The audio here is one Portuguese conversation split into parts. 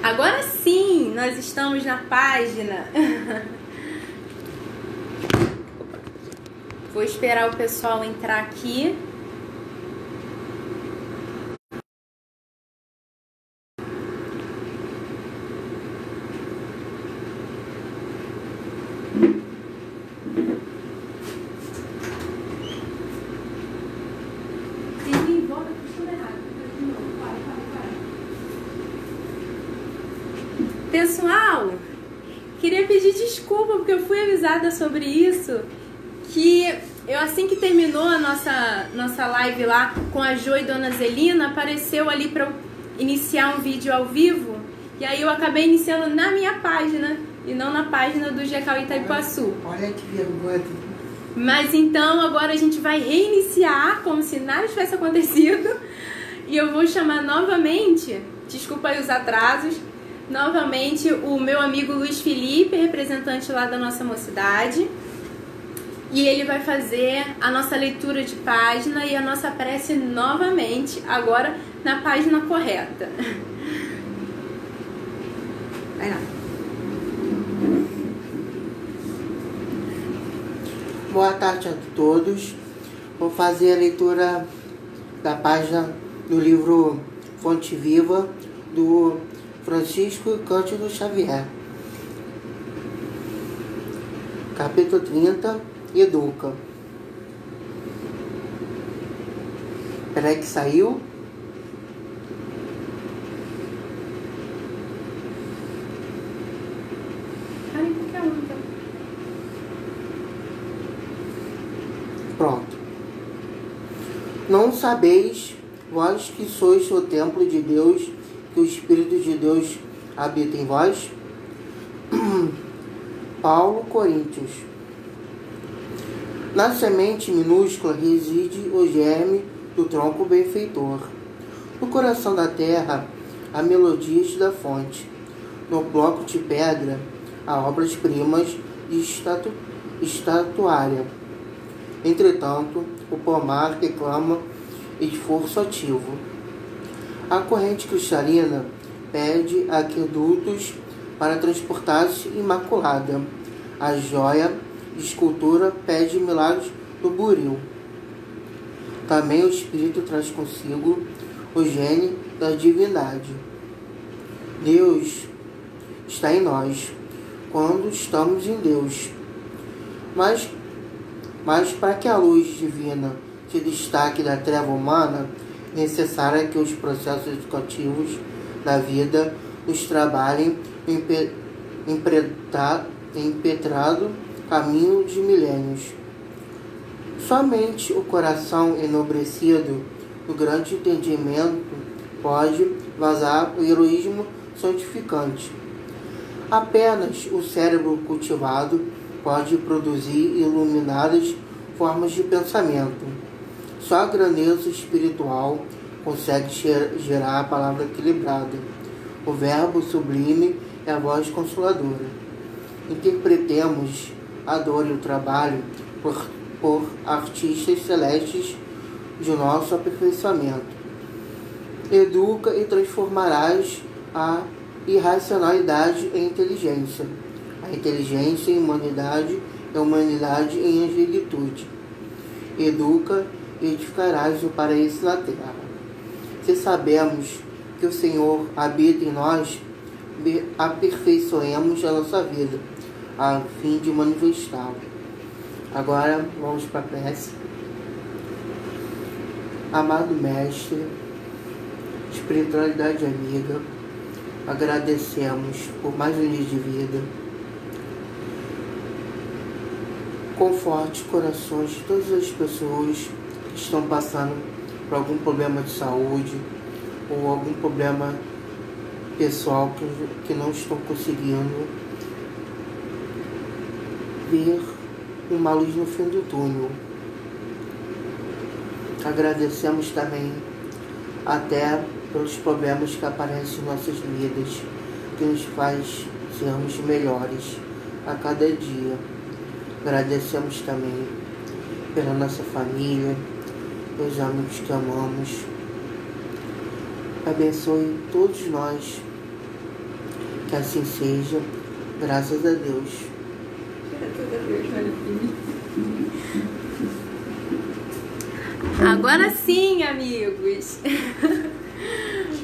Agora sim, nós estamos na página. Vou esperar o pessoal entrar aqui. Pessoal, queria pedir desculpa porque eu fui avisada sobre isso, que eu assim que terminou a nossa live lá com a Jo e Dona Zelina, apareceu ali para eu iniciar um vídeo ao vivo, e aí eu acabei iniciando na minha página e não na página do GECAL Itaipuaçu. Olha que vergonha. Mas então agora a gente vai reiniciar como se nada tivesse acontecido, e eu vou chamar novamente, desculpa aí os atrasos, novamente o meu amigo Luiz Felipe, representante lá da nossa mocidade, e ele vai fazer a nossa leitura de página e a nossa prece novamente, agora na página correta. Vai lá. Boa tarde a todos. Vou fazer a leitura da página do livro Fonte Viva, do Francisco Cândido Xavier. Capítulo 30, Educa. Peraí que saiu. Pronto. Não sabeis, vós que sois o templo de Deus, que o Espírito de Deus habita em vós? Paulo, Coríntios. Na semente minúscula reside o germe do tronco benfeitor. No coração da terra há melodias da fonte. No bloco de pedra há obras-primas de estatuária. Entretanto, o pomar reclama esforço ativo. A corrente cristalina pede aquedutos para transportar-se imaculada. A joia de escultura pede milagres do buril. Também o Espírito traz consigo o gene da divindade. Deus está em nós quando estamos em Deus. Mas para que a luz divina se destaque da treva humana, é necessário que os processos educativos da vida nos trabalhem impetrado caminho de milênios. Somente o coração enobrecido do grande entendimento pode vazar o heroísmo santificante. Apenas o cérebro cultivado pode produzir iluminadas formas de pensamento. Só a grandeza espiritual consegue gerar a palavra equilibrada. O verbo sublime é a voz consoladora. Interpretemos a dor e o trabalho por artistas celestes de nosso aperfeiçoamento. Educa e transformarás a irracionalidade em inteligência, a inteligência em humanidade e a humanidade em angelitude. Educa e edificarás o paraíso na terra. Se sabemos que o Senhor habita em nós, aperfeiçoemos a nossa vida, a fim de manifestá-lo. Agora vamos para a prece. Amado Mestre, espiritualidade amiga, agradecemos por mais um dia de vida. Conforte os corações de todas as pessoas que estão passando por algum problema de saúde ou algum problema pessoal que não estão conseguindo ver uma luz no fim do túnel. Agradecemos também até pelos problemas que aparecem em nossas vidas, que nos faz sermos melhores a cada dia. Agradecemos também pela nossa família, pelos amigos que amamos. Abençoe todos nós Que assim seja, graças a Deus. Graças a Deus, meu filho. Agora sim, amigos.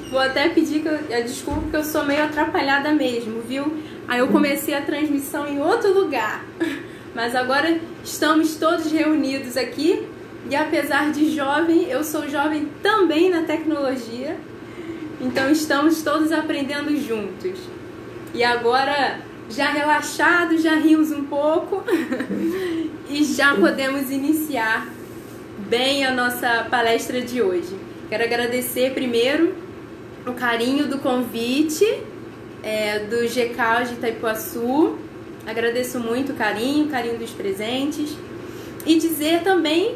Vou até pedir desculpa porque eu sou meio atrapalhada mesmo, viu? Aí eu comecei a transmissão em outro lugar. Mas agora estamos todos reunidos aqui. E apesar de jovem, eu sou jovem também na tecnologia. Então estamos todos aprendendo juntos. E agora, já relaxados, já rimos um pouco. E já podemos iniciar bem a nossa palestra de hoje. Quero agradecer primeiro o carinho do convite do GCAL de Itaipuaçu. Agradeço muito o carinho dos presentes. E dizer também,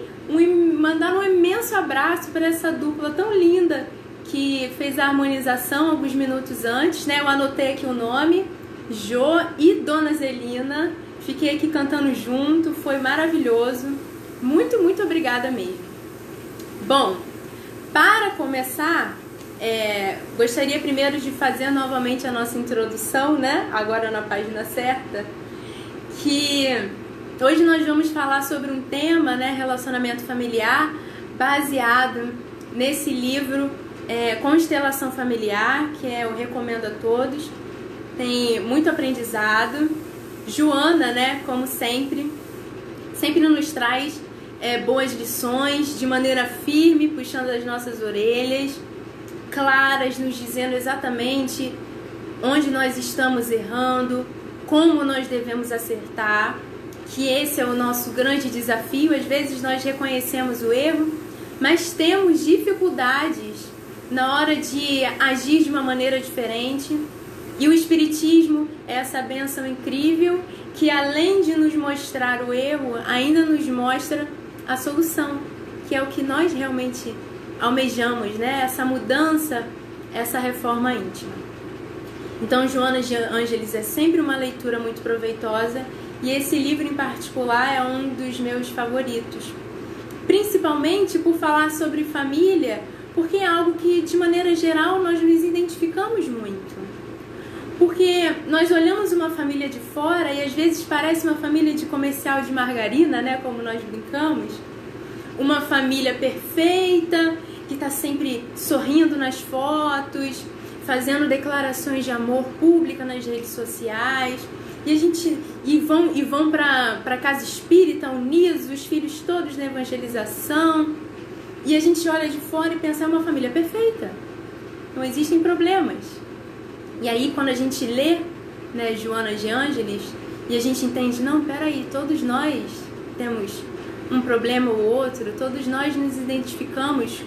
mandar um imenso abraço para essa dupla tão linda que fez a harmonização alguns minutos antes, né? Eu anotei aqui o nome, Jô e Dona Zelina. Fiquei aqui cantando junto, foi maravilhoso. Muito, muito obrigada mesmo. Bom, para começar, gostaria primeiro de fazer novamente a nossa introdução, né? Agora na página certa, que hoje nós vamos falar sobre um tema, né? Relacionamento familiar, baseado nesse livro Constelação Familiar, que eu recomendo a todos. Tem muito aprendizado. Joana, né? Como sempre nos traz boas lições, de maneira firme, puxando as nossas orelhas, claras, nos dizendo exatamente onde nós estamos errando, como nós devemos acertar, que esse é o nosso grande desafio. Às vezes nós reconhecemos o erro, mas temos dificuldades na hora de agir de uma maneira diferente. E o Espiritismo é essa bênção incrível que, além de nos mostrar o erro, ainda nos mostra a solução, que é o que nós realmente almejamos, né? Essa mudança, essa reforma íntima. Então, Joana de Ângeles é sempre uma leitura muito proveitosa, e esse livro em particular é um dos meus favoritos. Principalmente por falar sobre família, porque é algo que, de maneira geral, nós nos identificamos muito. Porque nós olhamos uma família de fora e às vezes parece uma família de comercial de margarina, né? Como nós brincamos. Uma família perfeita, que está sempre sorrindo nas fotos, fazendo declarações de amor pública nas redes sociais. E vão para casa espírita unidos, os filhos todos na evangelização. E a gente olha de fora e pensa, é uma família perfeita. Não existem problemas. E aí, quando a gente lê, né, Joana de Ângeles, e a gente entende, não, peraí, todos nós temos um problema ou outro, todos nós nos identificamos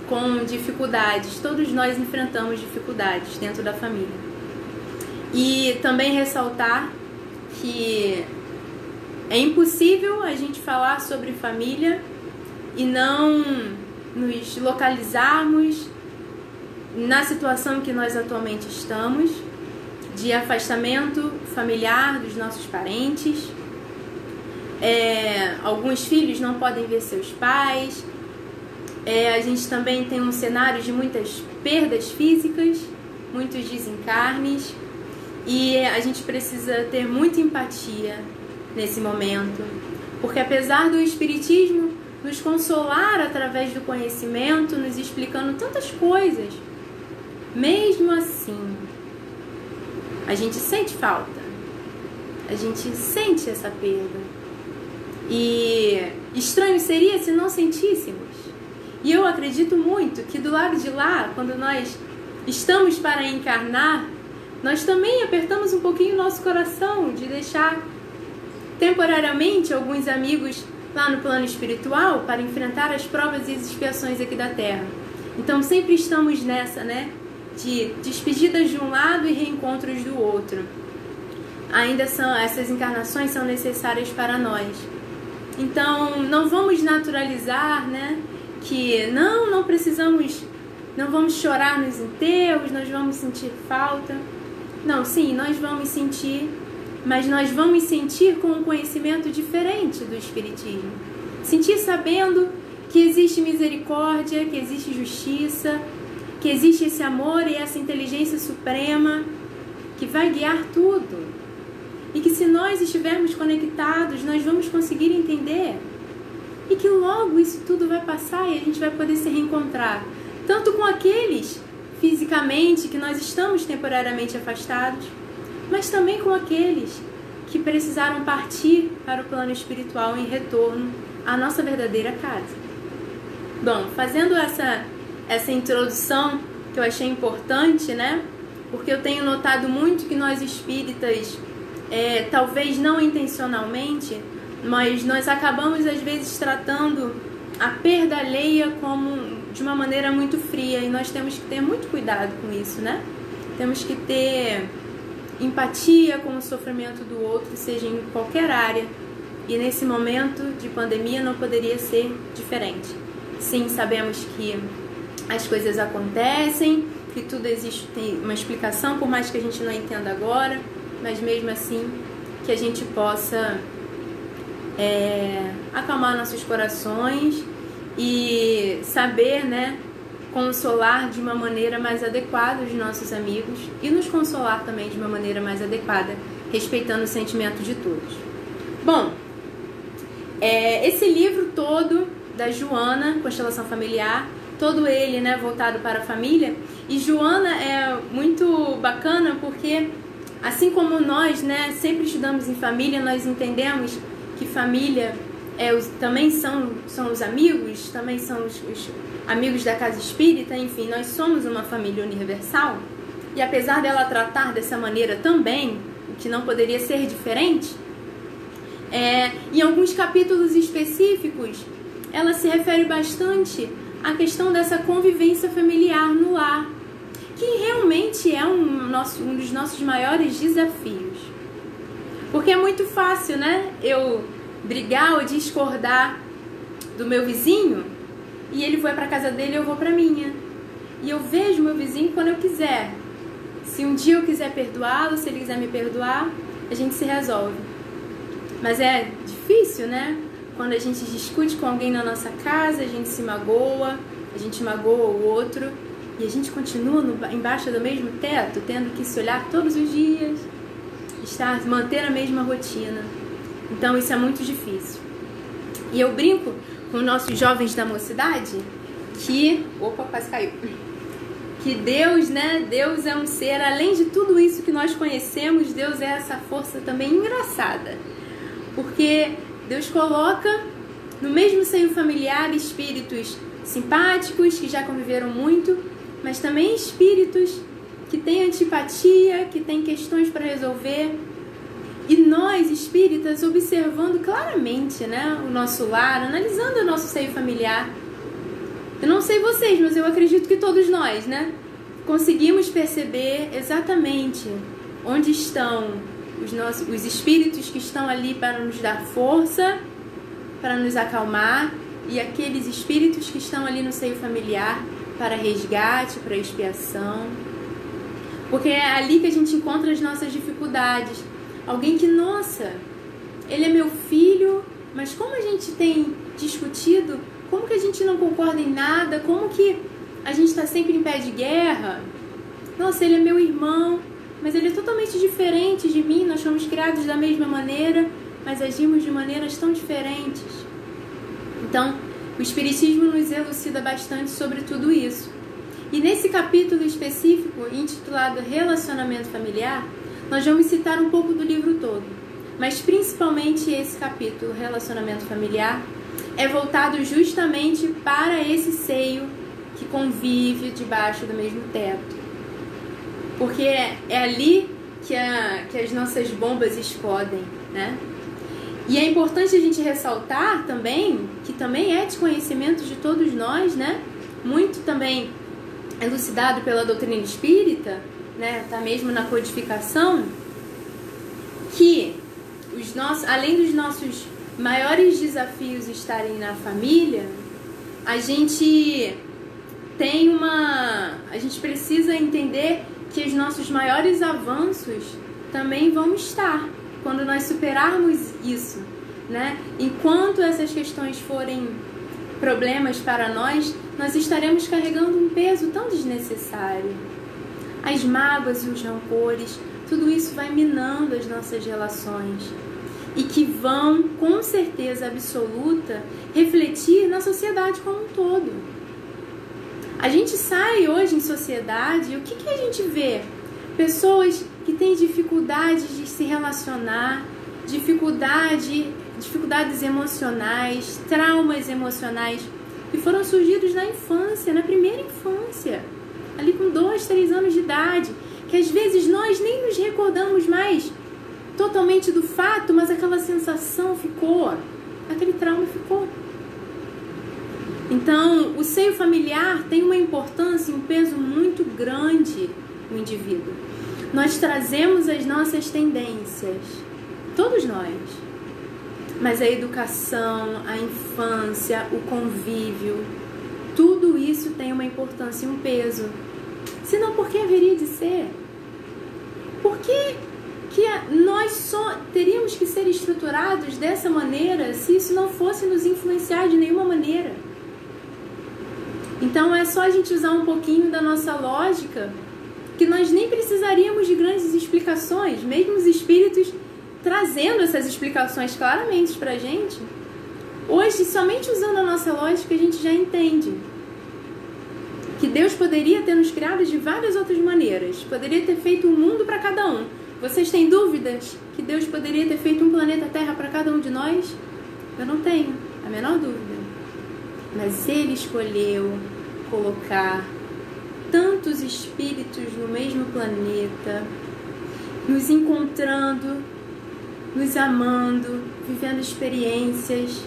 com dificuldades, todos nós enfrentamos dificuldades dentro da família. E também ressaltar que é impossível a gente falar sobre família e não nos localizarmos na situação que nós atualmente estamos, de afastamento familiar dos nossos parentes. Alguns filhos não podem ver seus pais. A gente também tem um cenário de muitas perdas físicas, muitos desencarnes, e a gente precisa ter muita empatia nesse momento, porque apesar do Espiritismo nos consolar através do conhecimento, nos explicando tantas coisas, mesmo assim, a gente sente falta, a gente sente essa perda. E estranho seria se não sentíssemos. E eu acredito muito que do lado de lá, quando nós estamos para encarnar, nós também apertamos um pouquinho o nosso coração de deixar temporariamente alguns amigos lá no plano espiritual para enfrentar as provas e as expiações aqui da Terra. Então sempre estamos nessa, né? De despedidas de um lado e reencontros do outro. Essas encarnações são necessárias para nós. Então não vamos naturalizar, né? Que não precisamos, não vamos chorar nos enterros, nós vamos sentir falta. Não, sim, nós vamos sentir, mas nós vamos sentir com um conhecimento diferente do Espiritismo. Sentir sabendo que existe misericórdia, que existe justiça, que existe esse amor e essa inteligência suprema que vai guiar tudo. E que se nós estivermos conectados, nós vamos conseguir entender. E que logo isso tudo vai passar e a gente vai poder se reencontrar. Tanto com aqueles fisicamente que nós estamos temporariamente afastados, mas também com aqueles que precisaram partir para o plano espiritual em retorno à nossa verdadeira casa. Bom, fazendo essa introdução que eu achei importante, né? Porque eu tenho notado muito que nós espíritas, talvez não intencionalmente, mas nós acabamos às vezes tratando a perda alheia de uma maneira muito fria, e nós temos que ter muito cuidado com isso, né? Temos que ter empatia com o sofrimento do outro, seja em qualquer área, e nesse momento de pandemia não poderia ser diferente. Sim, sabemos que as coisas acontecem, que tudo existe, tem uma explicação, por mais que a gente não entenda agora, mas mesmo assim que a gente possa acalmar nossos corações e saber, né, consolar de uma maneira mais adequada os nossos amigos e nos consolar também de uma maneira mais adequada, respeitando o sentimento de todos. Bom, esse livro todo da Joana, Constelação Familiar, todo ele, né, voltado para a família, e Joana é muito bacana porque, assim como nós, né, sempre estudamos em família, nós entendemos que família também são os amigos, também são os amigos da casa espírita, enfim, nós somos uma família universal. E apesar dela tratar dessa maneira também, que não poderia ser diferente, em alguns capítulos específicos, ela se refere bastante à questão dessa convivência familiar no lar, que realmente é um dos nossos maiores desafios. Porque é muito fácil, né, eu brigar ou discordar do meu vizinho, e ele vai para casa dele e eu vou para minha. E eu vejo meu vizinho quando eu quiser. Se um dia eu quiser perdoá-lo, se ele quiser me perdoar, a gente se resolve. Mas é difícil, né? Quando a gente discute com alguém na nossa casa, a gente se magoa, a gente magoa o outro, e a gente continua embaixo do mesmo teto, tendo que se olhar todos os dias, manter a mesma rotina. Então isso é muito difícil. E eu brinco com os nossos jovens da mocidade que... Opa, quase caiu. Que Deus, né? Deus é um ser, além de tudo isso que nós conhecemos, Deus é essa força também engraçada. Porque Deus coloca no mesmo seio familiar espíritos simpáticos, que já conviveram muito, mas também espíritos que têm antipatia, que têm questões para resolver. E nós, espíritas, observando claramente, né, o nosso lar, analisando o nosso seio familiar. Eu não sei vocês, mas eu acredito que todos nós, né, conseguimos perceber exatamente onde estão os espíritos que estão ali para nos dar força, para nos acalmar, e aqueles espíritos que estão ali no seio familiar para resgate, para expiação. Porque é ali que a gente encontra as nossas dificuldades. Alguém que, nossa, ele é meu filho, mas como a gente tem discutido, como que a gente não concorda em nada, como que a gente está sempre em pé de guerra. Nossa, ele é meu irmão, mas ele é totalmente diferente de mim, nós fomos criados da mesma maneira, mas agimos de maneiras tão diferentes. Então, o Espiritismo nos elucida bastante sobre tudo isso. E nesse capítulo específico, intitulado Relacionamento Familiar, nós vamos citar um pouco do livro todo, mas principalmente esse capítulo, Relacionamento Familiar, é voltado justamente para esse seio que convive debaixo do mesmo teto. Porque é ali que as nossas bombas explodem, né? E é importante a gente ressaltar também, que também é de conhecimento de todos nós, né? Muito também elucidado pela doutrina espírita, né, tá mesmo na codificação, que além dos nossos maiores desafios estarem na família, a gente precisa entender que os nossos maiores avanços também vão estar quando nós superarmos isso, né? Enquanto essas questões forem problemas para nós estaremos carregando um peso tão desnecessário. as mágoas e os rancores, tudo isso vai minando as nossas relações e que vão, com certeza absoluta, refletir na sociedade como um todo. A gente sai hoje em sociedade e o que a gente vê? Pessoas que têm dificuldades de se relacionar, dificuldades emocionais, traumas emocionais, que foram surgidos na infância, na primeira infância, ali com 2, 3 anos de idade, que às vezes nós nem nos recordamos mais totalmente do fato, mas aquela sensação ficou, aquele trauma ficou. Então, o seio familiar tem uma importância e um peso muito grande no indivíduo. Nós trazemos as nossas tendências, todos nós, mas a educação, a infância, o convívio, tudo isso tem uma importância e um peso. Senão, por que haveria de ser? Por que nós só teríamos que ser estruturados dessa maneira se isso não fosse nos influenciar de nenhuma maneira? Então é só a gente usar um pouquinho da nossa lógica que nós nem precisaríamos de grandes explicações, mesmo os espíritos trazendo essas explicações claramente para a gente. Hoje, somente usando a nossa lógica, a gente já entende que Deus poderia ter nos criado de várias outras maneiras, poderia ter feito um mundo para cada um. Vocês têm dúvidas que Deus poderia ter feito um planeta Terra para cada um de nós? Eu não tenho a menor dúvida. Mas Ele escolheu colocar tantos espíritos no mesmo planeta, nos encontrando, nos amando, vivendo experiências.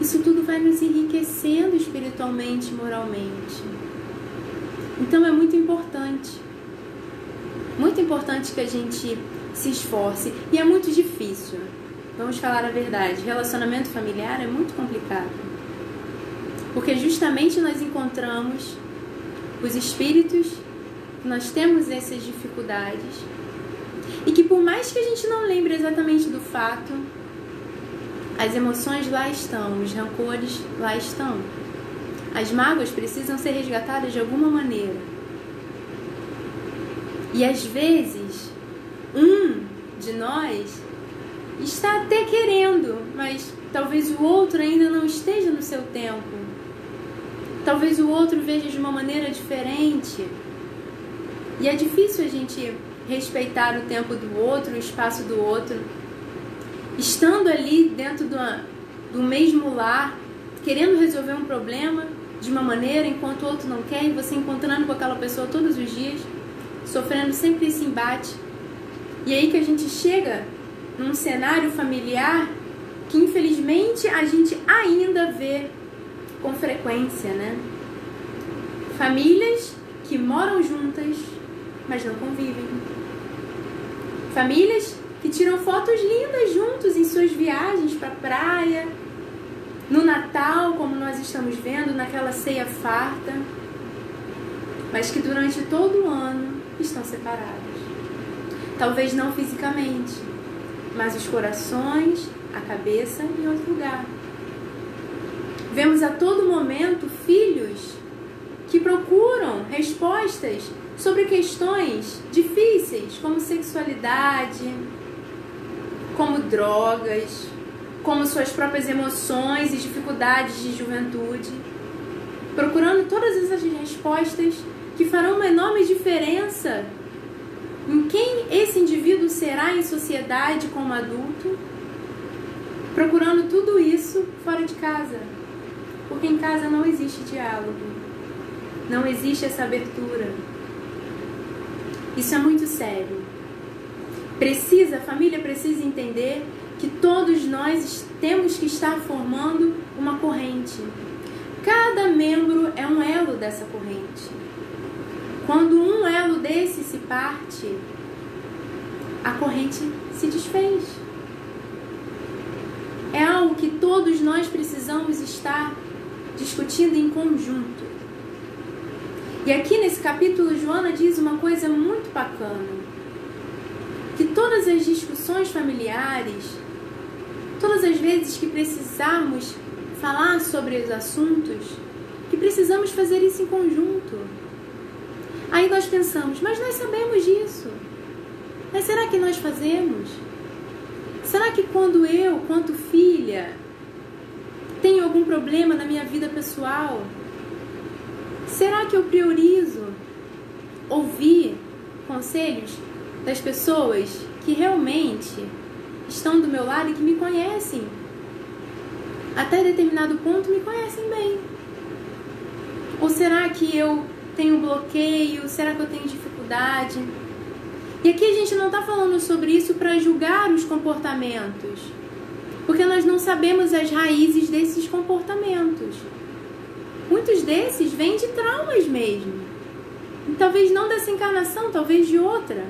Isso tudo vai nos enriquecendo espiritualmente e moralmente. Então é muito importante que a gente se esforce. E é muito difícil, vamos falar a verdade, relacionamento familiar é muito complicado. Porque justamente nós encontramos os espíritos, nós temos essas dificuldades, e que por mais que a gente não lembre exatamente do fato, as emoções lá estão, os rancores lá estão. As mágoas precisam ser resgatadas de alguma maneira. E às vezes, um de nós está até querendo, mas talvez o outro ainda não esteja no seu tempo. Talvez o outro veja de uma maneira diferente. E é difícil a gente respeitar o tempo do outro, o espaço do outro. Estando ali dentro do mesmo lar, querendo resolver um problema de uma maneira, enquanto o outro não quer, e você encontrando com aquela pessoa todos os dias, sofrendo sempre esse embate. E aí que a gente chega num cenário familiar que infelizmente a gente ainda vê com frequência, né? Famílias que moram juntas, mas não convivem. Famílias que tiram fotos lindas juntos em suas viagens para a praia, no Natal, como nós estamos vendo, naquela ceia farta, mas que durante todo o ano estão separados. Talvez não fisicamente, mas os corações, a cabeça em outro lugar. Vemos a todo momento filhos que procuram respostas sobre questões difíceis, como sexualidade, como drogas, como suas próprias emoções e dificuldades de juventude, procurando todas essas respostas que farão uma enorme diferença em quem esse indivíduo será em sociedade como adulto, procurando tudo isso fora de casa, porque em casa não existe diálogo, não existe essa abertura. Isso é muito sério. A família precisa entender que todos nós temos que estar formando uma corrente. Cada membro é um elo dessa corrente. Quando um elo desse se parte, a corrente se desfez. É algo que todos nós precisamos estar discutindo em conjunto. E aqui nesse capítulo, Joana diz uma coisa muito bacana. Que todas as discussões familiares, todas as vezes que precisarmos falar sobre os assuntos, que precisamos fazer isso em conjunto. Aí nós pensamos, mas nós sabemos disso. Mas será que nós fazemos? Será que quando eu, quanto filha, tenho algum problema na minha vida pessoal, será que eu priorizo ouvir conselhos das pessoas que realmente estão do meu lado e que me conhecem? Até determinado ponto me conhecem bem. Ou será que eu tenho bloqueio? Será que eu tenho dificuldade? E aqui a gente não está falando sobre isso para julgar os comportamentos, porque nós não sabemos as raízes desses comportamentos. Muitos desses vêm de traumas mesmo. E talvez não dessa encarnação, talvez de outra.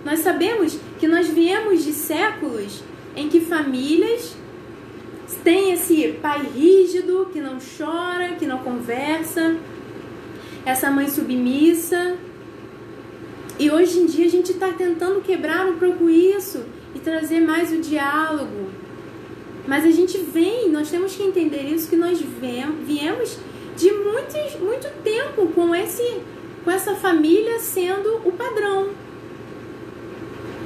Nós sabemos que nós viemos de séculos em que famílias têm esse pai rígido, que não chora, que não conversa, essa mãe submissa. E hoje em dia a gente está tentando quebrar um pouco isso e trazer mais o diálogo. Mas a gente nós temos que entender isso, que nós viemos de muito tempo com essa família sendo o padrão.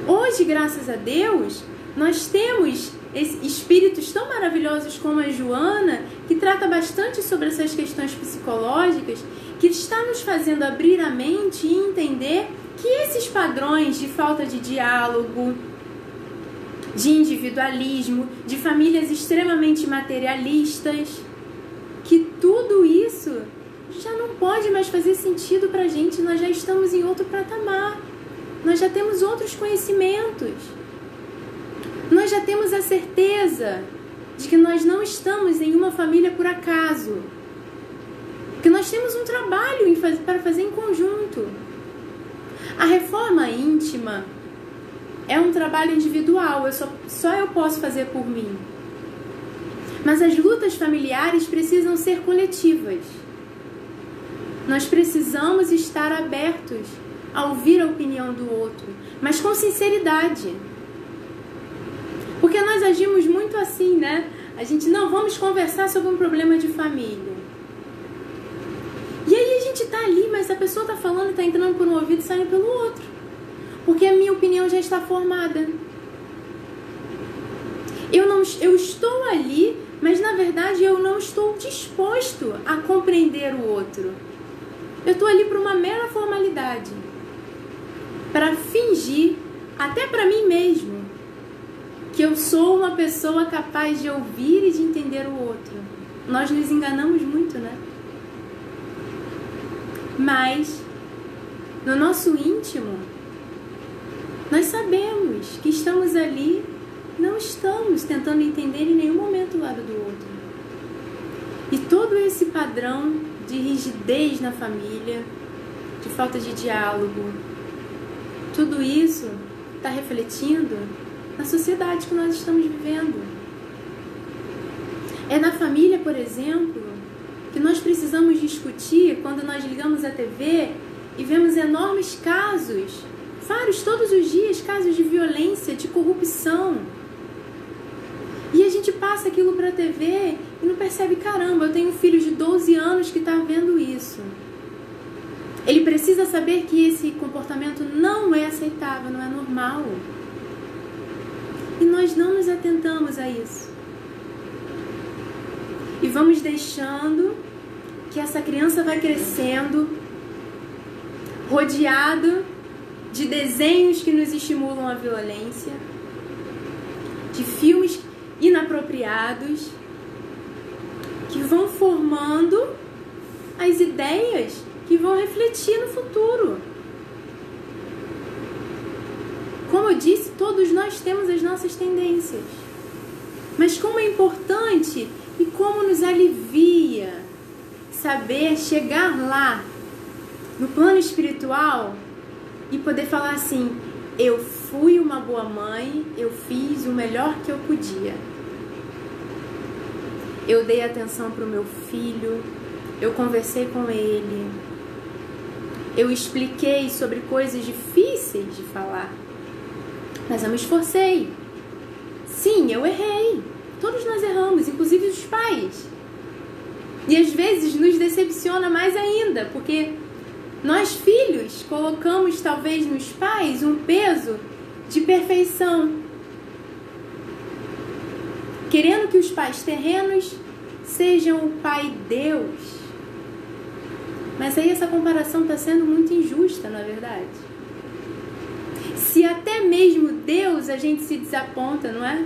Hoje, graças a Deus, nós temos espíritos tão maravilhosos como a Joana, que trata bastante sobre essas questões psicológicas, que está nos fazendo abrir a mente e entender que esses padrões de falta de diálogo, de individualismo, de famílias extremamente materialistas, que tudo isso já não pode mais fazer sentido pra gente. Nós já estamos em outro patamar, nós já temos outros conhecimentos, nós já temos a certeza de que nós não estamos em uma família por acaso, que nós temos um trabalho para fazer em conjunto. A reforma íntima é um trabalho individual, só eu posso fazer por mim. Mas as lutas familiares precisam ser coletivas. Nós precisamos estar abertos a ouvir a opinião do outro, mas com sinceridade. Porque nós agimos muito assim, né? A gente não vamos conversar sobre um problema de família. E aí a gente tá ali, mas a pessoa tá falando, tá entrando por um ouvido e saindo pelo outro. Porque a minha opinião já está formada. Eu estou ali, mas na verdade eu não estou disposto a compreender o outro. Eu estou ali por uma mera formalidade, para fingir, até para mim mesmo, que eu sou uma pessoa capaz de ouvir e de entender o outro. Nós nos enganamos muito, né? Mas no nosso íntimo, nós sabemos que estamos ali, não estamos tentando entender em nenhum momento o lado do outro. E todo esse padrão de rigidez na família, de falta de diálogo, tudo isso está refletindo na sociedade que nós estamos vivendo. É na família, por exemplo, que nós precisamos discutir quando nós ligamos a TV e vemos enormes casos, vários todos os dias, casos de violência, de corrupção. E a gente passa aquilo para a TV e não percebe, caramba, eu tenho um filho de 12 anos que está vendo isso. Ele precisa saber que esse comportamento não é aceitável, não é normal. E nós não nos atentamos a isso. E vamos deixando que essa criança vai crescendo, rodeado de desenhos que nos estimulam a violência, de filmes inapropriados, que vão formando as ideias que vão refletir no futuro. Como eu disse, todos nós temos as nossas tendências. Mas como é importante e como nos alivia saber chegar lá, no plano espiritual, e poder falar assim: eu fui uma boa mãe, eu fiz o melhor que eu podia. Eu dei atenção para o meu filho, eu conversei com ele, eu expliquei sobre coisas difíceis de falar, mas eu me esforcei. Sim, eu errei. Todos nós erramos, inclusive os pais. E às vezes nos decepciona mais ainda, porque Nós, filhos, colocamos talvez nos pais um peso de perfeição, querendo que os pais terrenos sejam o Pai Deus. Mas aí essa comparação está sendo muito injusta, não é verdade? Se até mesmo Deus a gente se desaponta, não é?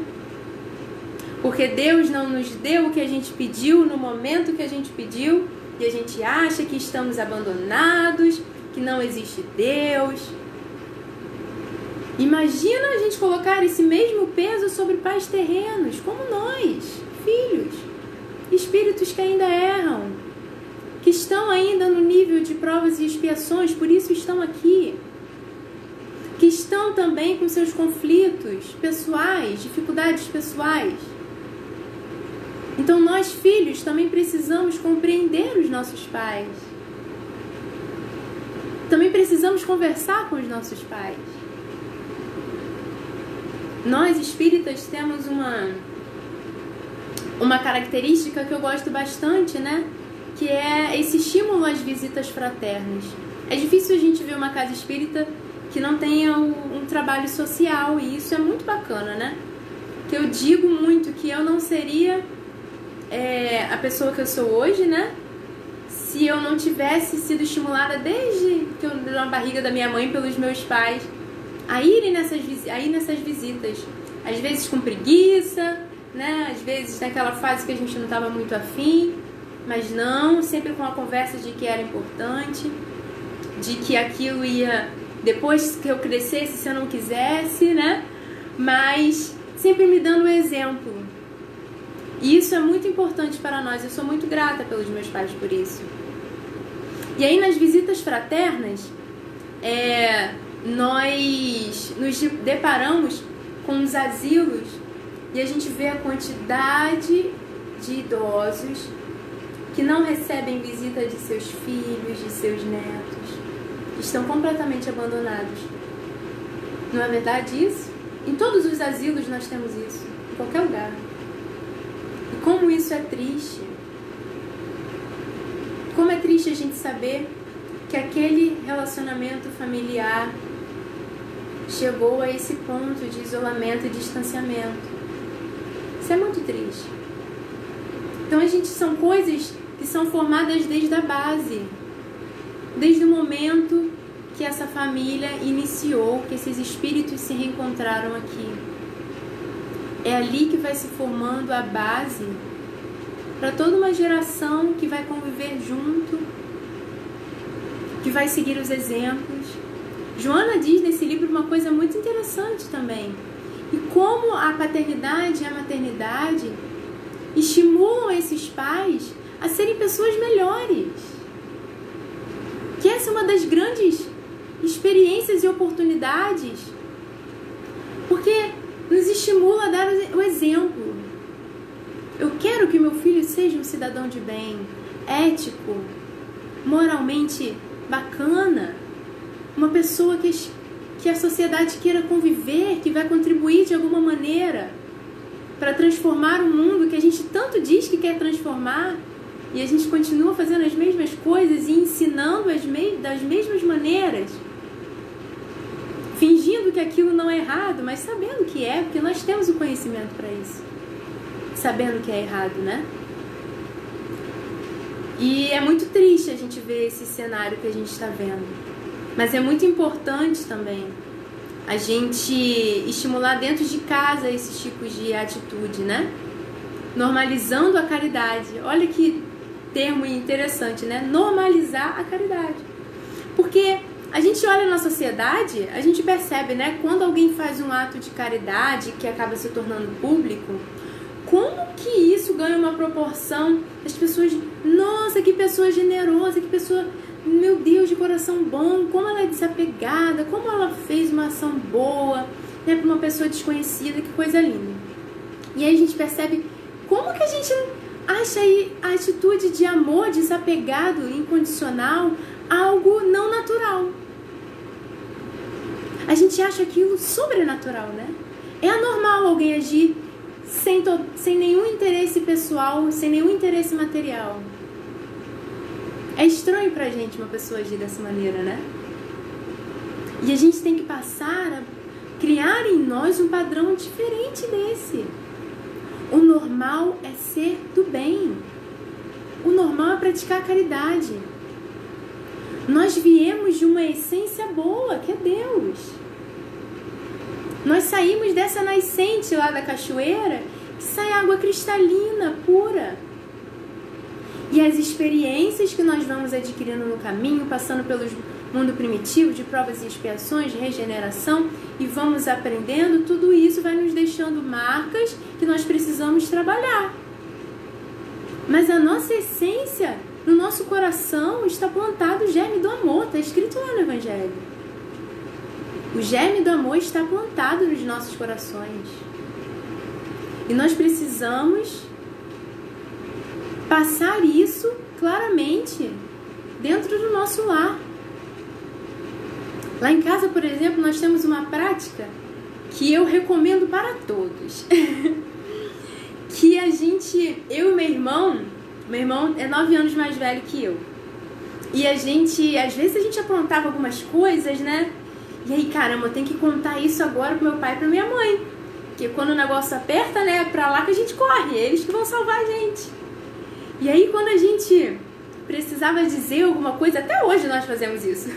Porque Deus não nos deu o que a gente pediu no momento que a gente pediu, e a gente acha que estamos abandonados, que não existe Deus. Imagina a gente colocar esse mesmo peso sobre pais terrenos, como nós, filhos, espíritos que ainda erram, que estão ainda no nível de provas e expiações, por isso estão aqui, que estão também com seus conflitos pessoais, dificuldades pessoais. Então nós, filhos, também precisamos compreender os nossos pais. Também precisamos conversar com os nossos pais. Nós, espíritas, temos uma característica que eu gosto bastante, né? Que é esse estímulo às visitas fraternas. É difícil a gente ver uma casa espírita que não tenha um trabalho social, e isso é muito bacana, né? Que eu digo muito que eu não seria a pessoa que eu sou hoje, né? Se eu não tivesse sido estimulada desde que eu na barriga da minha mãe pelos meus pais a ir nessas visitas, às vezes com preguiça, né? Às vezes naquela fase que a gente não estava muito afim, mas não, sempre com a conversa de que era importante, de que aquilo ia, depois que eu crescesse, se eu não quisesse, né? Mas sempre me dando o exemplo. E isso é muito importante para nós. Eu sou muito grata pelos meus pais por isso. E aí nas visitas fraternas, nós nos deparamos com os asilos e a gente vê a quantidade de idosos que não recebem visita de seus filhos, de seus netos, estão completamente abandonados. Não é verdade isso? Em todos os asilos nós temos isso, em qualquer lugar. E como isso é triste. Como é triste a gente saber que aquele relacionamento familiar chegou a esse ponto de isolamento e distanciamento. Isso é muito triste. Então são coisas que são formadas desde a base, desde o momento que essa família iniciou, que esses espíritos se reencontraram aqui. É ali que vai se formando a base para toda uma geração que vai conviver junto, que vai seguir os exemplos. Joana diz nesse livro uma coisa muito interessante também. E como a paternidade e a maternidade estimulam esses pais a serem pessoas melhores. Que essa é uma das grandes experiências e oportunidades, porque nos estimula a dar o exemplo. Eu quero que meu filho seja um cidadão de bem, ético, moralmente bacana, uma pessoa que a sociedade queira conviver, que vai contribuir de alguma maneira para transformar o mundo que a gente tanto diz que quer transformar, e a gente continua fazendo as mesmas coisas e ensinando das mesmas maneiras, fingindo que aquilo não é errado, mas sabendo que é, porque nós temos o conhecimento para isso, sabendo que é errado, né? E é muito triste a gente ver esse cenário que a gente está vendo, mas é muito importante também a gente estimular dentro de casa esses tipos de atitude, né? Normalizando a caridade. Olha que termo interessante, né? Normalizar a caridade. Porque a gente olha na sociedade, a gente percebe, né? Quando alguém faz um ato de caridade que acaba se tornando público, como que isso ganha uma proporção? As pessoas, nossa, que pessoa generosa, que pessoa, meu Deus, de coração bom, como ela é desapegada, como ela fez uma ação boa, né, para uma pessoa desconhecida, que coisa linda. E aí a gente percebe como que a gente acha aí a atitude de amor desapegado, incondicional, algo não natural. A gente acha aquilo sobrenatural, né? É anormal alguém agir sem nenhum interesse pessoal, sem nenhum interesse material. É estranho pra gente uma pessoa agir dessa maneira, né? E a gente tem que passar a criar em nós um padrão diferente desse. O normal é ser do bem. O normal é praticar a caridade. Nós viemos de uma essência boa, que é Deus. Nós saímos dessa nascente lá da cachoeira, que sai água cristalina, pura. E as experiências que nós vamos adquirindo no caminho, passando pelo mundo primitivo, de provas e expiações, de regeneração, e vamos aprendendo, tudo isso vai nos deixando marcas que nós precisamos trabalhar. Mas a nossa essência, no nosso coração, está plantado o germe do amor, está escrito lá no Evangelho. O germe do amor está plantado nos nossos corações. E nós precisamos passar isso claramente dentro do nosso lar. Lá em casa, por exemplo, nós temos uma prática que eu recomendo para todos. Que eu e meu irmão é 9 anos mais velho que eu. E às vezes a gente aprontava algumas coisas, né? E aí, caramba, eu tenho que contar isso agora pro meu pai e pra minha mãe. Porque quando o negócio aperta, né, é pra lá que a gente corre, é eles que vão salvar a gente. E aí, quando a gente precisava dizer alguma coisa, até hoje nós fazemos isso.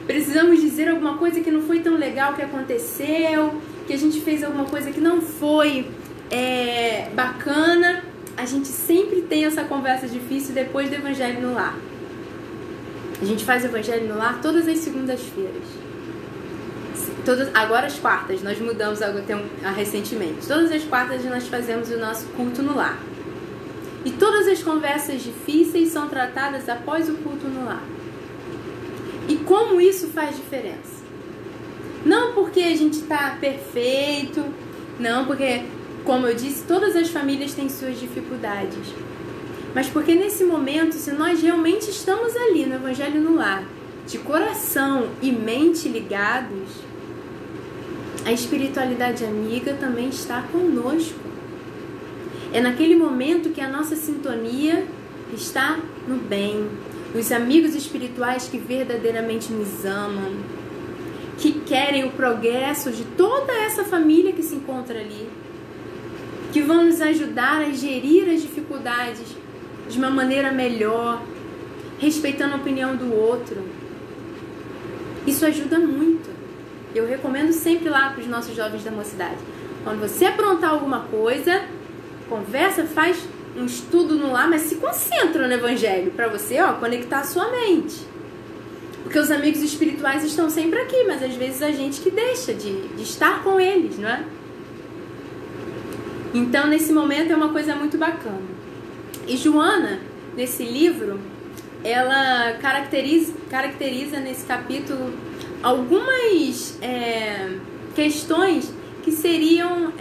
Precisamos dizer alguma coisa que não foi tão legal que aconteceu, que a gente fez alguma coisa que não foi bacana. A gente sempre tem essa conversa difícil depois do Evangelho no Lar. A gente faz o Evangelho no Lar todas as segundas-feiras. Agora as quartas, nós mudamos recentemente. Todas as quartas nós fazemos o nosso culto no lar. E todas as conversas difíceis são tratadas após o culto no lar. E como isso faz diferença? Não porque a gente está perfeito, não porque, como eu disse, todas as famílias têm suas dificuldades. Mas porque nesse momento, se nós realmente estamos ali no Evangelho no Lar, de coração e mente ligados, a espiritualidade amiga também está conosco. É naquele momento que a nossa sintonia está no bem. Os amigos espirituais que verdadeiramente nos amam, que querem o progresso de toda essa família que se encontra ali, que vão nos ajudar a gerir as dificuldades de uma maneira melhor, respeitando a opinião do outro. Isso ajuda muito. Eu recomendo sempre lá para os nossos jovens da mocidade. Quando você aprontar alguma coisa, conversa, faz um estudo no lar, mas se concentra no Evangelho para você, conectar a sua mente. Porque os amigos espirituais estão sempre aqui, mas às vezes a gente que deixa de estar com eles, não é? Então, nesse momento é uma coisa muito bacana. E Joana, nesse livro, ela caracteriza nesse capítulo algumas questões que seriam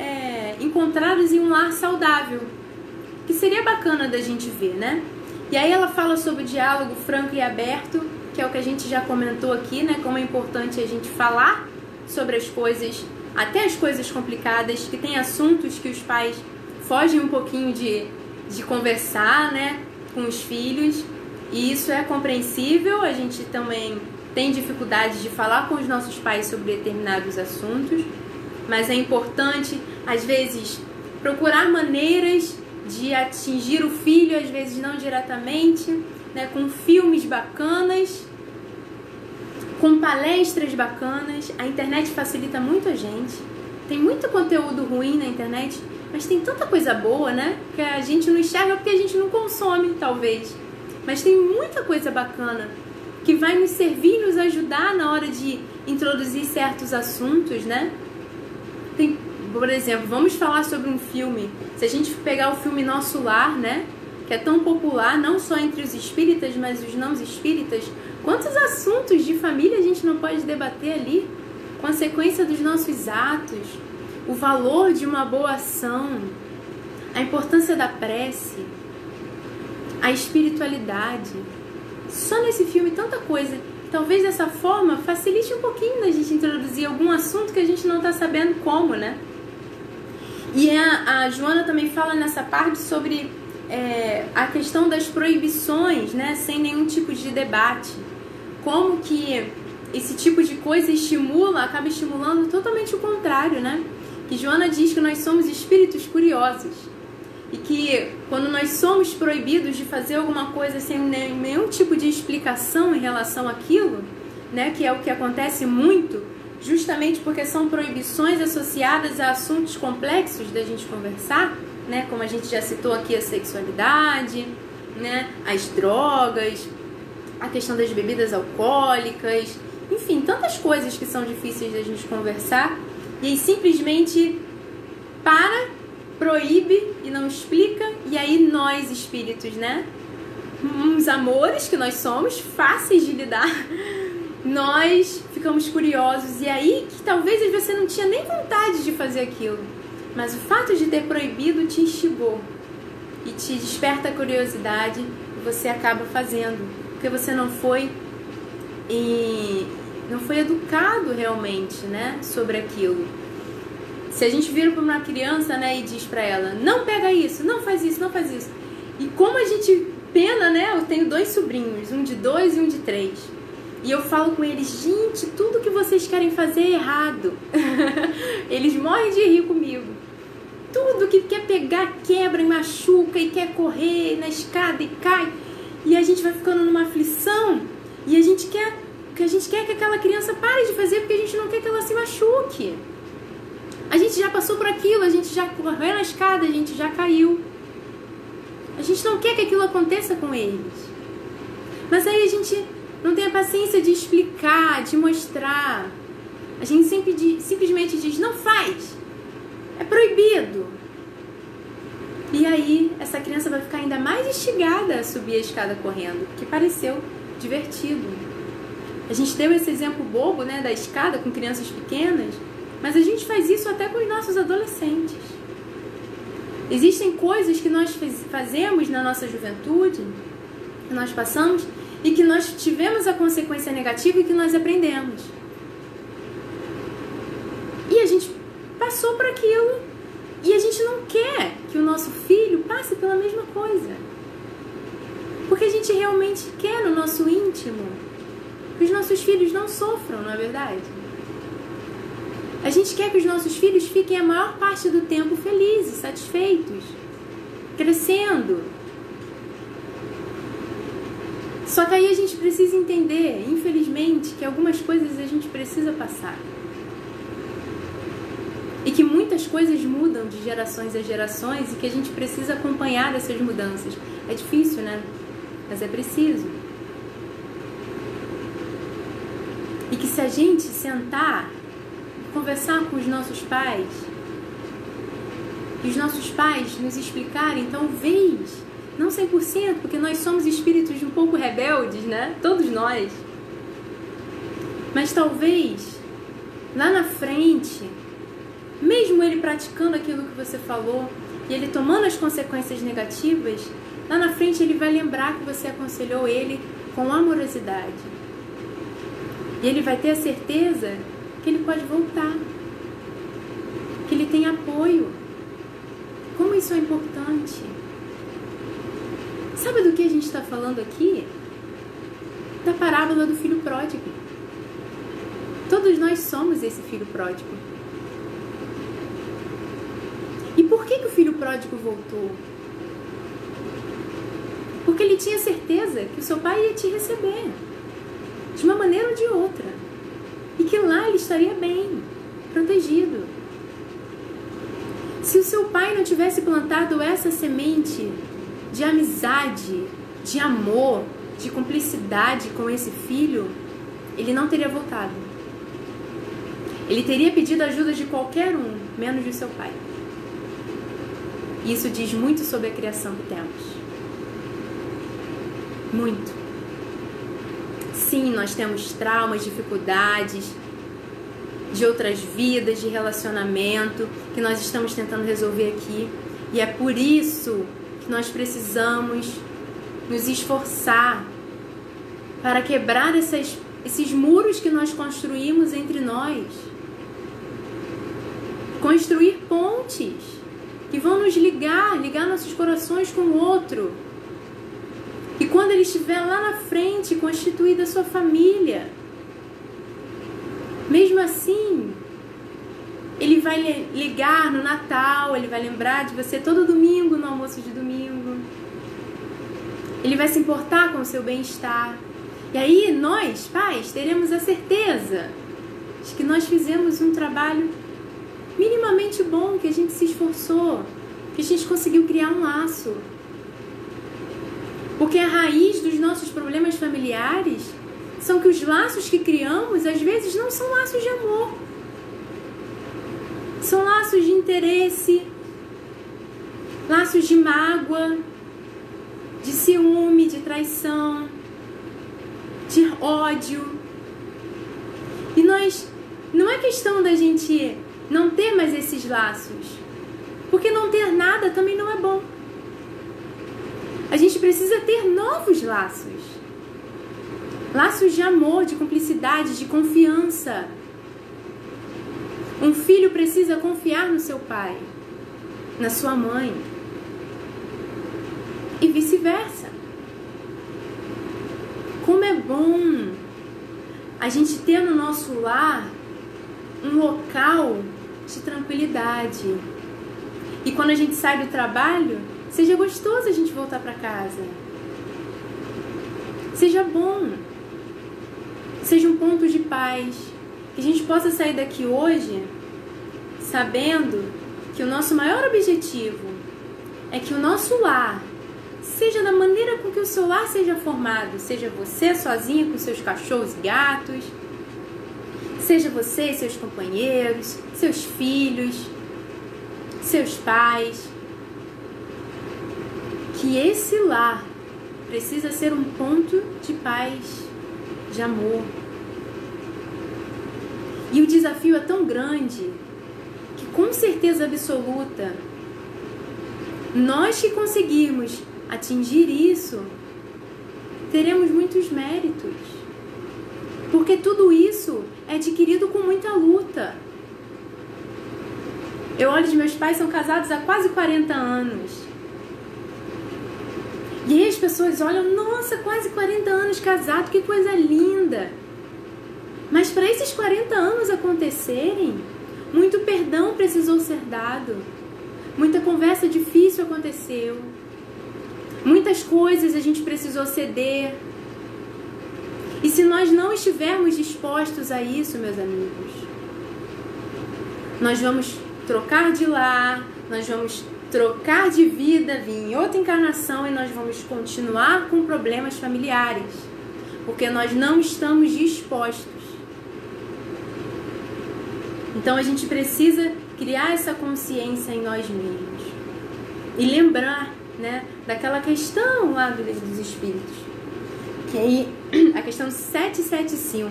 encontradas em um lar saudável, que seria bacana da gente ver, né? E aí ela fala sobre o diálogo franco e aberto, que é o que a gente já comentou aqui, né? Como é importante a gente falar sobre as coisas, até as coisas complicadas, que tem assuntos que os pais fogem um pouquinho de conversar, né? Com os filhos, e isso é compreensível. A gente também tem dificuldade de falar com os nossos pais sobre determinados assuntos, mas é importante, às vezes, procurar maneiras de atingir o filho, às vezes não diretamente, né, com filmes bacanas, com palestras bacanas. A internet facilita muito a gente. Tem muito conteúdo ruim na internet, mas tem tanta coisa boa, né, que a gente não enxerga porque a gente não consome, talvez. Mas tem muita coisa bacana que vai nos servir e nos ajudar na hora de introduzir certos assuntos, né? Tem, por exemplo, vamos falar sobre um filme. Se a gente pegar o filme Nosso Lar, né? Que é tão popular, não só entre os espíritas, mas os não espíritas. Quantos assuntos de família a gente não pode debater ali? Consequência dos nossos atos, o valor de uma boa ação, a importância da prece, a espiritualidade. Só nesse filme tanta coisa. Talvez dessa forma facilite um pouquinho da gente introduzir algum assunto que a gente não está sabendo como, né? E a Joana também fala nessa parte sobre a questão das proibições, né, sem nenhum tipo de debate. Como que esse tipo de coisa acaba estimulando totalmente o contrário, né? Que Joana diz que nós somos espíritos curiosos. E que quando nós somos proibidos de fazer alguma coisa sem nenhum tipo de explicação em relação àquilo, né, que é o que acontece muito, justamente porque são proibições associadas a assuntos complexos da gente conversar, né, como a gente já citou aqui, a sexualidade, né, as drogas, a questão das bebidas alcoólicas, enfim, tantas coisas que são difíceis da gente conversar, e aí simplesmente proíbe e não explica, e aí nós espíritos, né, uns amores que nós somos, fáceis de lidar, nós ficamos curiosos, e aí que talvez você não tinha nem vontade de fazer aquilo, mas o fato de ter proibido te instigou e te desperta a curiosidade e você acaba fazendo, porque você não foi educado realmente, né, sobre aquilo. Se a gente vira para uma criança, né, e diz para ela, não pega isso, não faz isso, não faz isso. E como a gente pena, né, eu tenho 2 sobrinhos, um de 2 e um de 3. E eu falo com eles, gente, tudo que vocês querem fazer é errado. Eles morrem de rir comigo. Tudo que quer pegar, quebra e machuca, e quer correr na escada e cai. E a gente vai ficando numa aflição, e a gente quer que aquela criança pare de fazer, porque a gente não quer que ela se machuque. A gente já passou por aquilo, a gente já correu na escada, a gente já caiu. A gente não quer que aquilo aconteça com eles. Mas aí a gente não tem a paciência de explicar, de mostrar. A gente simplesmente diz, não faz. É proibido. E aí essa criança vai ficar ainda mais instigada a subir a escada correndo, porque pareceu divertido. A gente deu esse exemplo bobo, né, da escada com crianças pequenas, mas a gente faz isso até com os nossos adolescentes. Existem coisas que nós fazemos na nossa juventude, que nós passamos, e que nós tivemos a consequência negativa e que nós aprendemos. E a gente passou por aquilo, e a gente não quer que o nosso filho passe pela mesma coisa. Porque a gente realmente quer no nosso íntimo que os nossos filhos não sofram, não é verdade? A gente quer que os nossos filhos fiquem a maior parte do tempo felizes, satisfeitos, crescendo. Só que aí a gente precisa entender, infelizmente, que algumas coisas a gente precisa passar. E que muitas coisas mudam de gerações a gerações e que a gente precisa acompanhar essas mudanças. É difícil, né? Mas é preciso. E que se a gente sentar, conversar com os nossos pais, e os nossos pais nos explicarem, talvez, não 100%, porque nós somos espíritos um pouco rebeldes, né? Todos nós. Mas talvez, lá na frente, mesmo ele praticando aquilo que você falou, e ele tomando as consequências negativas, lá na frente ele vai lembrar que você aconselhou ele com amorosidade. E ele vai ter a certeza que ele pode voltar, que ele tem apoio. Como isso é importante. Sabe do que a gente está falando aqui? Da parábola do filho pródigo. Todos nós somos esse filho pródigo. E por que o filho pródigo voltou? Porque ele tinha certeza que o seu pai ia te receber, de uma maneira ou de outra. E que lá ele estaria bem, protegido. Se o seu pai não tivesse plantado essa semente de amizade, de amor, de cumplicidade com esse filho, ele não teria voltado. Ele teria pedido ajuda de qualquer um, menos de seu pai. Isso diz muito sobre a criação que temos. Muito. Sim, nós temos traumas, dificuldades de outras vidas, de relacionamento, que nós estamos tentando resolver aqui. E é por isso que nós precisamos nos esforçar para quebrar esses muros que nós construímos entre nós. Construir pontes que vão nos ligar nossos corações com o outro. E quando ele estiver lá na frente, constituída a sua família, mesmo assim, ele vai ligar no Natal, ele vai lembrar de você todo domingo, no almoço de domingo. Ele vai se importar com o seu bem-estar. E aí nós, pais, teremos a certeza de que nós fizemos um trabalho minimamente bom, que a gente se esforçou, que a gente conseguiu criar um laço. Porque a raiz dos nossos problemas familiares são que os laços que criamos, às vezes, não são laços de amor. São laços de interesse, laços de mágoa, de ciúme, de traição, de ódio. E não é questão da gente não ter mais esses laços, porque não ter nada também não é bom. A gente precisa ter novos laços. Laços de amor, de cumplicidade, de confiança. Um filho precisa confiar no seu pai, na sua mãe. E vice-versa. Como é bom a gente ter no nosso lar um local de tranquilidade. E quando a gente sai do trabalho, seja gostoso a gente voltar para casa. Seja bom. Seja um ponto de paz. Que a gente possa sair daqui hoje sabendo que o nosso maior objetivo é que o nosso lar seja da maneira com que o seu lar seja formado. Seja você sozinha com seus cachorros e gatos. Seja você e seus companheiros, seus filhos, seus pais. Que esse lar precisa ser um ponto de paz, de amor. E o desafio é tão grande que, com certeza absoluta, nós que conseguirmos atingir isso, teremos muitos méritos. Porque tudo isso é adquirido com muita luta. Eu olho de meus pais, são casados há quase 40 anos. E aí as pessoas olham, nossa, quase 40 anos casado, que coisa linda. Mas para esses 40 anos acontecerem, muito perdão precisou ser dado. Muita conversa difícil aconteceu. Muitas coisas a gente precisou ceder. E se nós não estivermos dispostos a isso, meus amigos, nós vamos trocar de lar, nós vamos trocar de vida, vir em outra encarnação e nós vamos continuar com problemas familiares, porque nós não estamos dispostos. Então a gente precisa criar essa consciência em nós mesmos e lembrar, né, daquela questão lá do Livro dos Espíritos, que aí a questão 775.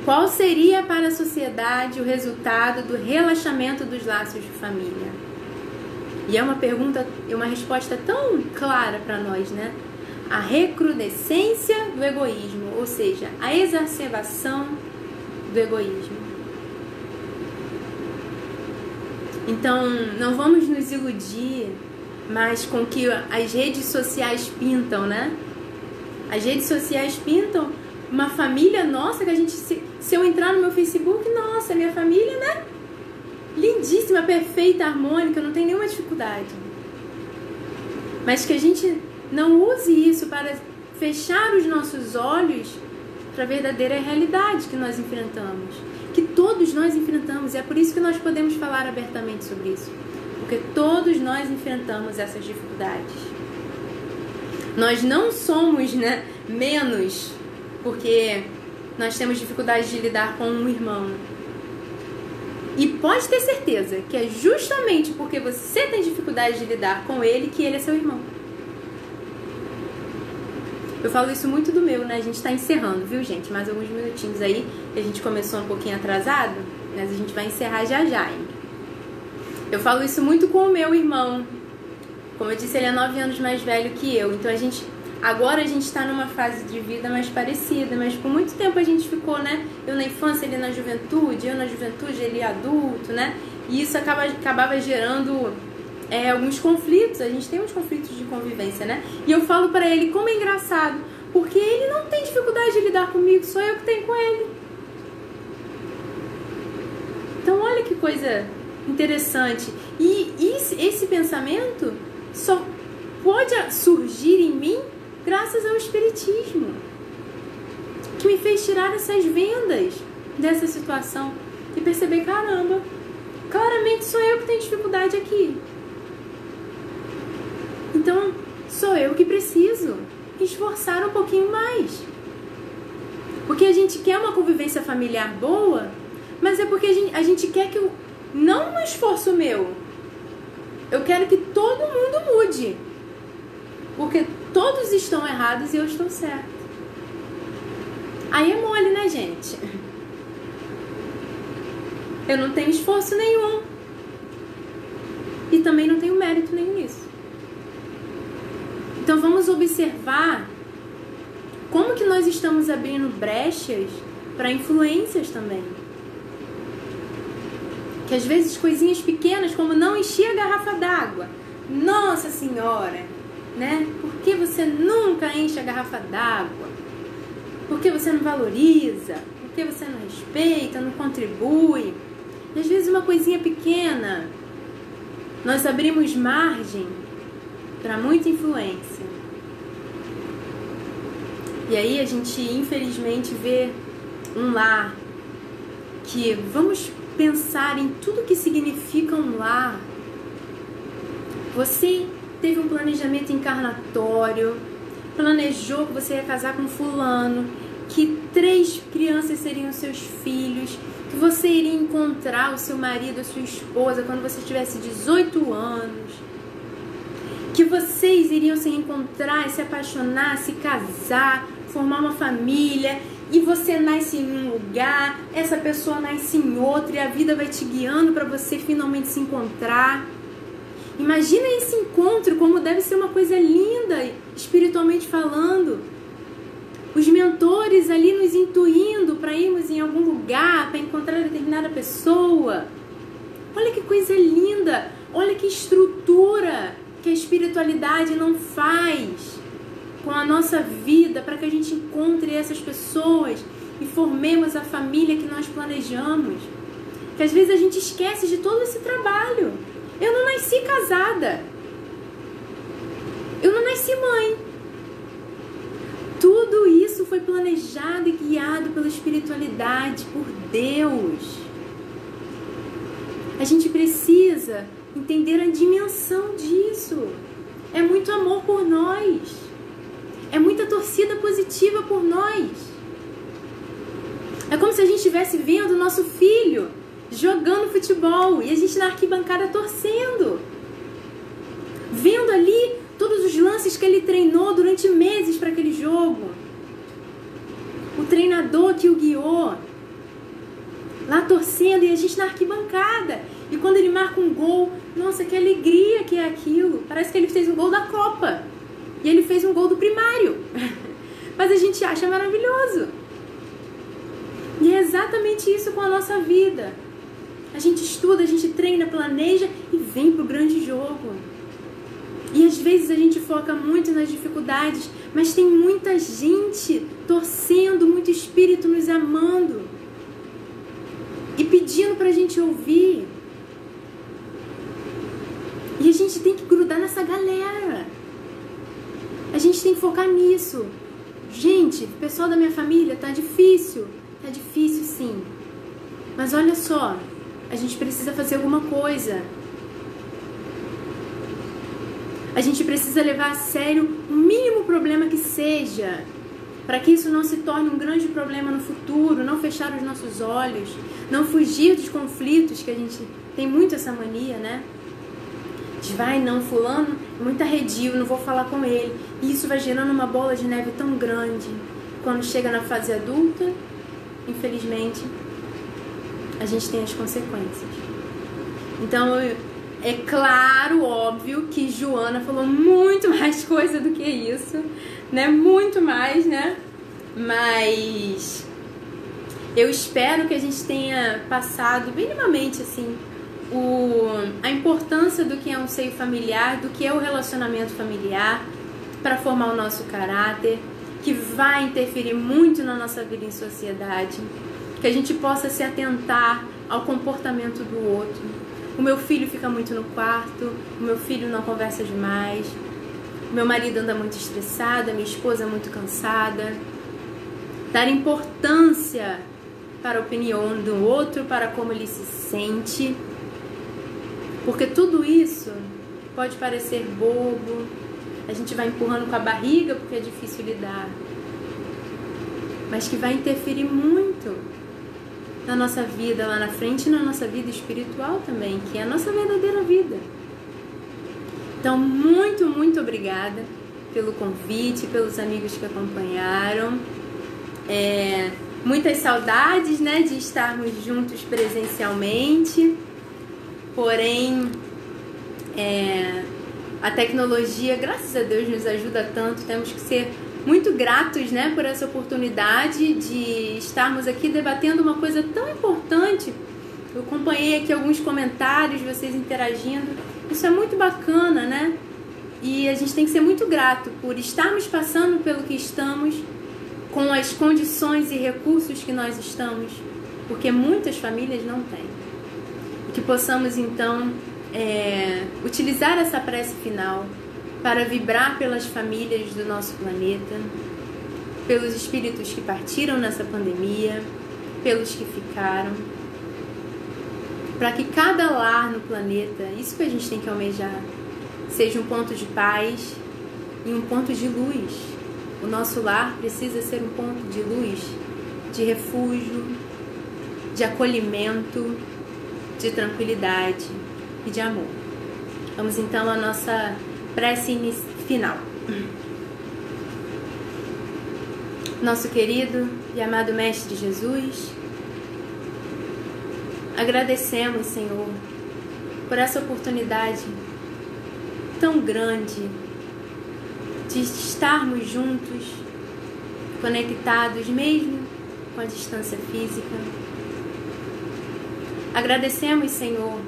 Qual seria para a sociedade o resultado do relaxamento dos laços de família? E é uma pergunta, é uma resposta tão clara para nós, né? A recrudescência do egoísmo, ou seja, a exacerbação do egoísmo. Então, não vamos nos iludir mais com o que as redes sociais pintam, né? As redes sociais pintam uma família nossa, que a gente, se eu entrar no meu Facebook, nossa, minha família, né? Lindíssima, perfeita, harmônica, não tem nenhuma dificuldade. Mas que a gente não use isso para fechar os nossos olhos para a verdadeira realidade que nós enfrentamos. Que todos nós enfrentamos, e é por isso que nós podemos falar abertamente sobre isso. Porque todos nós enfrentamos essas dificuldades. Nós não somos, né, menos porque nós temos dificuldade de lidar com um irmão. E pode ter certeza que é justamente porque você tem dificuldade de lidar com ele que ele é seu irmão. Eu falo isso muito do meu, né? A gente tá encerrando, viu, gente? Mais alguns minutinhos aí, que a gente começou um pouquinho atrasado, mas a gente vai encerrar já já, hein? Eu falo isso muito com o meu irmão. Como eu disse, ele é 9 anos mais velho que eu. Então a gente Agora a gente está numa fase de vida mais parecida, mas por muito tempo a gente ficou, né? Eu na infância, ele na juventude, eu na juventude, ele adulto, né? E isso acabava gerando alguns conflitos. A gente tem uns conflitos de convivência, né? E eu falo para ele como é engraçado, porque ele não tem dificuldade de lidar comigo, sou eu que tenho com ele. Então olha que coisa interessante. E esse pensamento só pode surgir em mim graças ao Espiritismo, que me fez tirar essas vendas dessa situação e perceber, caramba, claramente sou eu que tenho dificuldade aqui. Então sou eu que preciso esforçar um pouquinho mais. Porque a gente quer uma convivência familiar boa, mas é porque a gente quer que não um esforço meu. Eu quero que todo mundo mude. Porque todos estão errados e eu estou certo. Aí é mole, né, gente? Eu não tenho esforço nenhum. E também não tenho mérito nenhum nisso. Então vamos observar como que nós estamos abrindo brechas para influências também. Que às vezes coisinhas pequenas, como não encher a garrafa d'água. Nossa Senhora, né? Por que você nunca enche a garrafa d'água? Por que você não valoriza? Por que você não respeita, não contribui? E às vezes uma coisinha pequena, nós abrimos margem para muita influência. E aí a gente infelizmente vê um lar que vamos pensar em tudo que significa um lar. Você teve um planejamento encarnatório, planejou que você ia casar com fulano, que 3 crianças seriam seus filhos, que você iria encontrar o seu marido, a sua esposa quando você tivesse 18 anos, que vocês iriam se encontrar, se apaixonar, se casar, formar uma família. E você nasce em um lugar, essa pessoa nasce em outro, e a vida vai te guiando para você finalmente se encontrar. Imagina esse encontro, como deve ser uma coisa linda, espiritualmente falando. Os mentores ali nos intuindo para irmos em algum lugar, para encontrar determinada pessoa. Olha que coisa linda, olha que estrutura que a espiritualidade não faz com a nossa vida, para que a gente encontre essas pessoas e formemos a família que nós planejamos. Que às vezes a gente esquece de todo esse trabalho. Eu não nasci casada. Eu não nasci mãe. Tudo isso foi planejado e guiado pela espiritualidade, por Deus. A gente precisa entender a dimensão disso. É muito amor por nós. É muita torcida positiva por nós. É como se a gente estivesse vendo o nosso filho jogando futebol e a gente na arquibancada torcendo. Vendo ali todos os lances que ele treinou durante meses para aquele jogo. O treinador que o guiou. Lá torcendo e a gente na arquibancada. E quando ele marca um gol, nossa, que alegria que é aquilo. Parece que ele fez um gol da Copa. E ele fez um gol do primário. Mas a gente acha maravilhoso. E é exatamente isso com a nossa vida. A gente estuda, a gente treina, planeja e vem pro grande jogo. E às vezes a gente foca muito nas dificuldades, mas tem muita gente torcendo, muito espírito nos amando e pedindo pra gente ouvir. E a gente tem que grudar nessa galera. A gente tem que focar nisso. Gente, o pessoal da minha família, tá difícil. Tá difícil sim. Mas olha só, a gente precisa fazer alguma coisa. A gente precisa levar a sério o mínimo problema que seja, para que isso não se torne um grande problema no futuro, não fechar os nossos olhos, não fugir dos conflitos, que a gente tem muito essa mania, né? Diz, vai, não, fulano é muito arredio, não vou falar com ele. E isso vai gerando uma bola de neve tão grande. Quando chega na fase adulta, infelizmente, a gente tem as consequências. Então, é claro, óbvio, que Joana falou muito mais coisa do que isso, né? Muito mais, né? Mas eu espero que a gente tenha passado minimamente, assim, a importância do que é um seio familiar, do que é o relacionamento familiar para formar o nosso caráter, que vai interferir muito na nossa vida em sociedade, que a gente possa se atentar ao comportamento do outro. O meu filho fica muito no quarto, o meu filho não conversa demais, o meu marido anda muito estressado, a minha esposa muito cansada. Dar importância para a opinião do outro, para como ele se sente, porque tudo isso pode parecer bobo, a gente vai empurrando com a barriga porque é difícil lidar, mas que vai interferir muito na nossa vida lá na frente e na nossa vida espiritual também, que é a nossa verdadeira vida. Então, muito, muito obrigada pelo convite, pelos amigos que acompanharam. Muitas saudades, né, de estarmos juntos presencialmente, porém a tecnologia, graças a Deus, nos ajuda tanto. Temos que ser muito gratos, né, por essa oportunidade de estarmos aqui debatendo uma coisa tão importante. Eu acompanhei aqui alguns comentários, vocês interagindo. Isso é muito bacana, né? E a gente tem que ser muito grato por estarmos passando pelo que estamos, com as condições e recursos que nós estamos, porque muitas famílias não têm. Que possamos, então, utilizar essa prece final para vibrar pelas famílias do nosso planeta, pelos espíritos que partiram nessa pandemia, pelos que ficaram, para que cada lar no planeta, isso que a gente tem que almejar, seja um ponto de paz e um ponto de luz. O nosso lar precisa ser um ponto de luz, de refúgio, de acolhimento, de tranquilidade e de amor. Vamos então à nossa prece final. Nosso querido e amado Mestre Jesus, agradecemos, Senhor, por essa oportunidade tão grande de estarmos juntos, conectados mesmo com a distância física. Agradecemos, Senhor,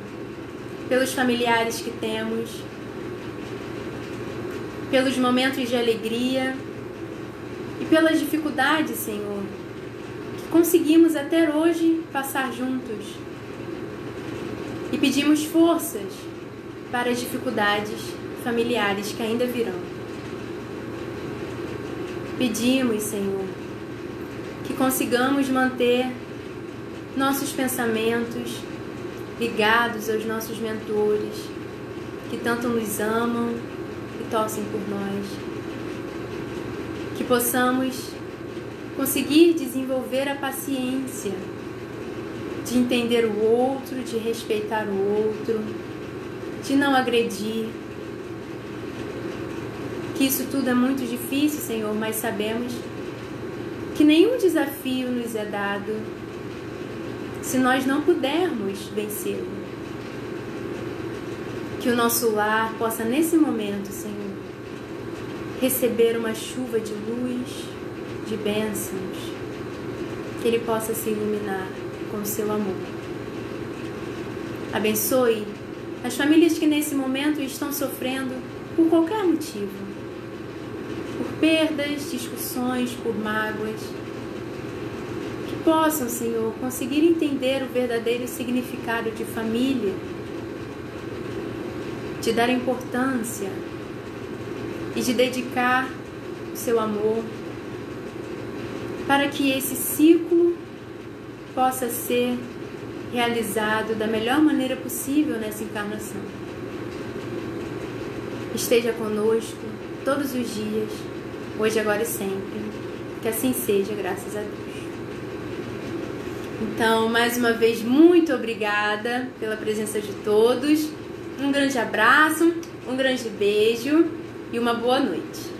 pelos familiares que temos, pelos momentos de alegria e pelas dificuldades, Senhor, que conseguimos até hoje passar juntos. E pedimos forças para as dificuldades familiares que ainda virão. Pedimos, Senhor, que consigamos manter nossos pensamentos ligados aos nossos mentores, que tanto nos amam e torcem por nós. Que possamos conseguir desenvolver a paciência de entender o outro, de respeitar o outro, de não agredir. Que isso tudo é muito difícil, Senhor, mas sabemos que nenhum desafio nos é dado se nós não pudermos vencê-lo. Que o nosso lar possa, nesse momento, Senhor, receber uma chuva de luz, de bênçãos, que ele possa se iluminar com o seu amor. Abençoe as famílias que nesse momento estão sofrendo por qualquer motivo, por perdas, discussões, por mágoas, que possam, Senhor, conseguir entender o verdadeiro significado de família, de dar importância e de dedicar o seu amor para que esse ciclo possa ser realizado da melhor maneira possível nessa encarnação. Esteja conosco todos os dias, hoje, agora e sempre. Que assim seja, graças a Deus. Então, mais uma vez, muito obrigada pela presença de todos. Um grande abraço, um grande beijo e uma boa noite.